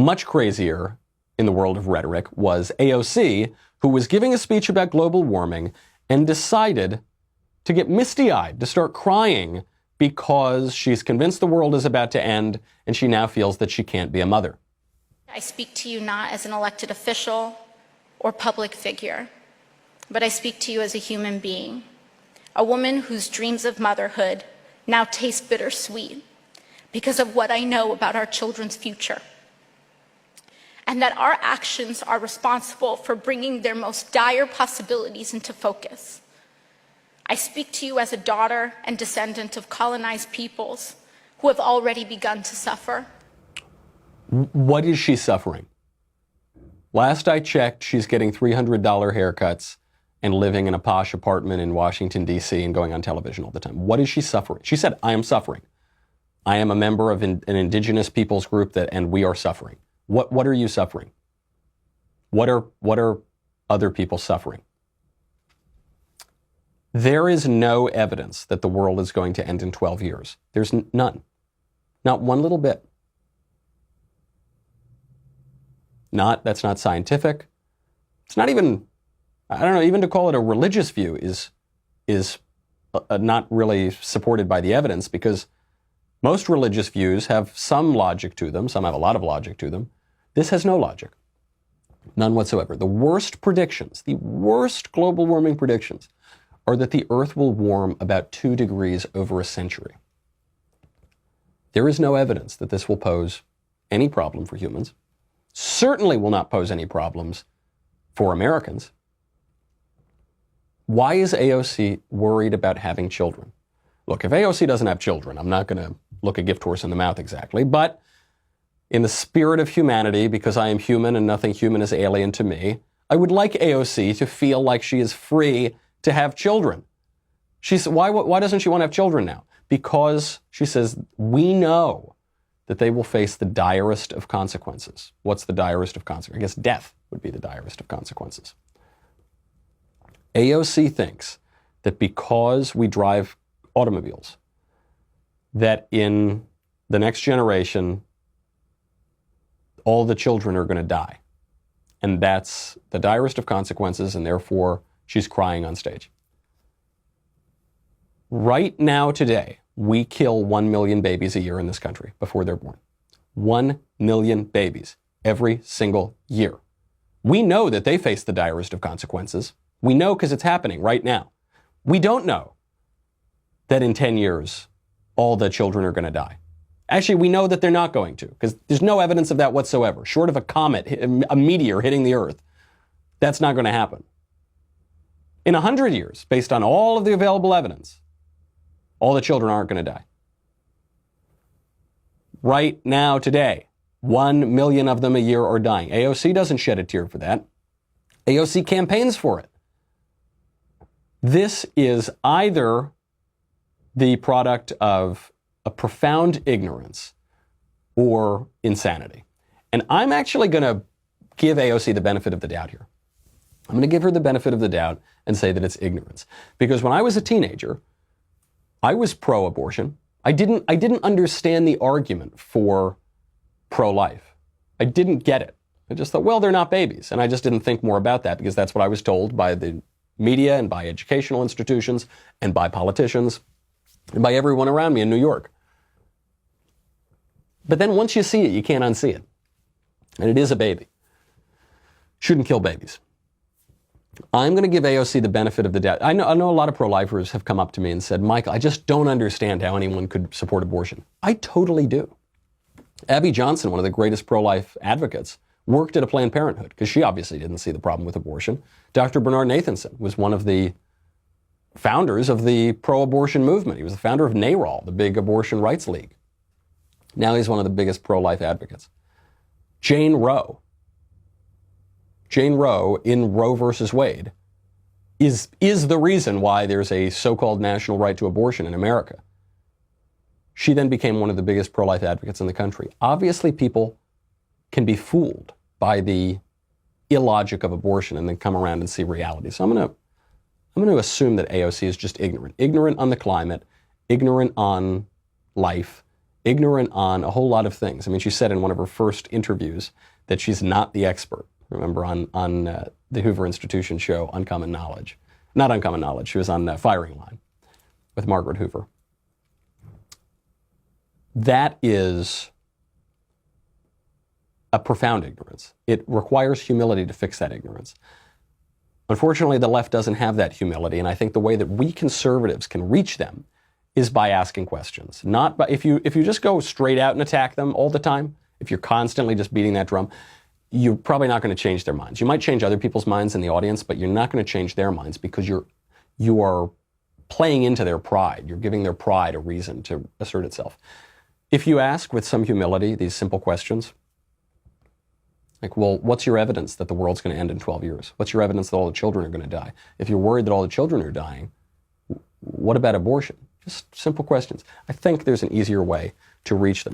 Much crazier in the world of rhetoric was AOC, who was giving a speech about global warming and decided to get misty-eyed, to start crying because she's convinced the world is about to end and she now feels that she can't be a mother. I speak to you not as an elected official or public figure, but I speak to you as a human being, a woman whose dreams of motherhood now taste bittersweet because of what I know about our children's future, and that our actions are responsible for bringing their most dire possibilities into focus. I speak to you as a daughter and descendant of colonized peoples who have already begun to suffer. What is she suffering? Last I checked, she's getting $300 haircuts and living in a posh apartment in Washington, D.C. and going on television all the time. What is she suffering? She said, I am suffering. I am a member of an indigenous peoples group and we are suffering. What are you suffering? What are other people suffering? There is no evidence that the world is going to end in 12 years. There's none. Not one little bit. That's not scientific. It's not even, I don't know, even to call it a religious view is not really supported by the evidence, because most religious views have some logic to them. Some have a lot of logic to them. This has no logic. None whatsoever. The worst predictions, the worst global warming predictions, are that the Earth will warm about 2 degrees over a century. There is no evidence that this will pose any problem for humans. Certainly will not pose any problems for Americans. Why is AOC worried about having children? Look, if AOC doesn't have children, I'm not going to look a gift horse in the mouth exactly, but in the spirit of humanity, because I am human and nothing human is alien to me, I would like AOC to feel like she is free to have children. Why doesn't she want to have children now? Because, she says, we know that they will face the direst of consequences. What's the direst of consequences? I guess death would be the direst of consequences. AOC thinks that because we drive automobiles, that in the next generation, all the children are going to die. And that's the direst of consequences, and therefore she's crying on stage. Right now, today, we kill 1 million babies a year in this country before they're born. 1 million babies every single year. We know that they face the direst of consequences. We know because it's happening right now. We don't know that in 10 years, all the children are going to die. Actually, we know that they're not going to, because there's no evidence of that whatsoever. Short of a comet, a meteor hitting the Earth, that's not going to happen. In 100 years, based on all of the available evidence, all the children aren't going to die. Right now, today, 1 million of them a year are dying. AOC doesn't shed a tear for that. AOC campaigns for it. This is either the product of a profound ignorance or insanity. And I'm actually going to give AOC the benefit of the doubt here. I'm going to give her the benefit of the doubt and say that it's ignorance. Because when I was a teenager, I was pro-abortion. I didn't understand the argument for pro-life. I didn't get it. I just thought, well, they're not babies. And I just didn't think more about that because that's what I was told by the media and by educational institutions and by politicians and by everyone around me in New York. But then once you see it, you can't unsee it. And it is a baby. Shouldn't kill babies. I'm going to give AOC the benefit of the doubt. I know a lot of pro-lifers have come up to me and said, Michael, I just don't understand how anyone could support abortion. I totally do. Abby Johnson, one of the greatest pro-life advocates, worked at a Planned Parenthood because she obviously didn't see the problem with abortion. Dr. Bernard Nathanson was one of the founders of the pro-abortion movement. He was the founder of NARAL, the big abortion rights league. Now he's one of the biggest pro-life advocates. Jane Roe in Roe versus Wade is the reason why there's a so-called national right to abortion in America. She then became one of the biggest pro-life advocates in the country. Obviously, people can be fooled by the illogic of abortion and then come around and see reality. So I'm going to assume that AOC is just ignorant. Ignorant on the climate, ignorant on life, ignorant on a whole lot of things. I mean, she said in one of her first interviews that she's not the expert. Remember on the Hoover Institution show, Uncommon Knowledge. Not Uncommon Knowledge, she was on Firing Line with Margaret Hoover. That is a profound ignorance. It requires humility to fix that ignorance. Unfortunately, the left doesn't have that humility, and I think the way that we conservatives can reach them is by asking questions. Not by, if you just go straight out and attack them all the time, if you're constantly just beating that drum, you're probably not going to change their minds. You might change other people's minds in the audience, but you're not going to change their minds because you are playing into their pride. You're giving their pride a reason to assert itself. If you ask with some humility these simple questions, like, well, what's your evidence that the world's going to end in 12 years? What's your evidence that all the children are going to die? If you're worried that all the children are dying, what about abortion? Just simple questions. I think there's an easier way to reach them.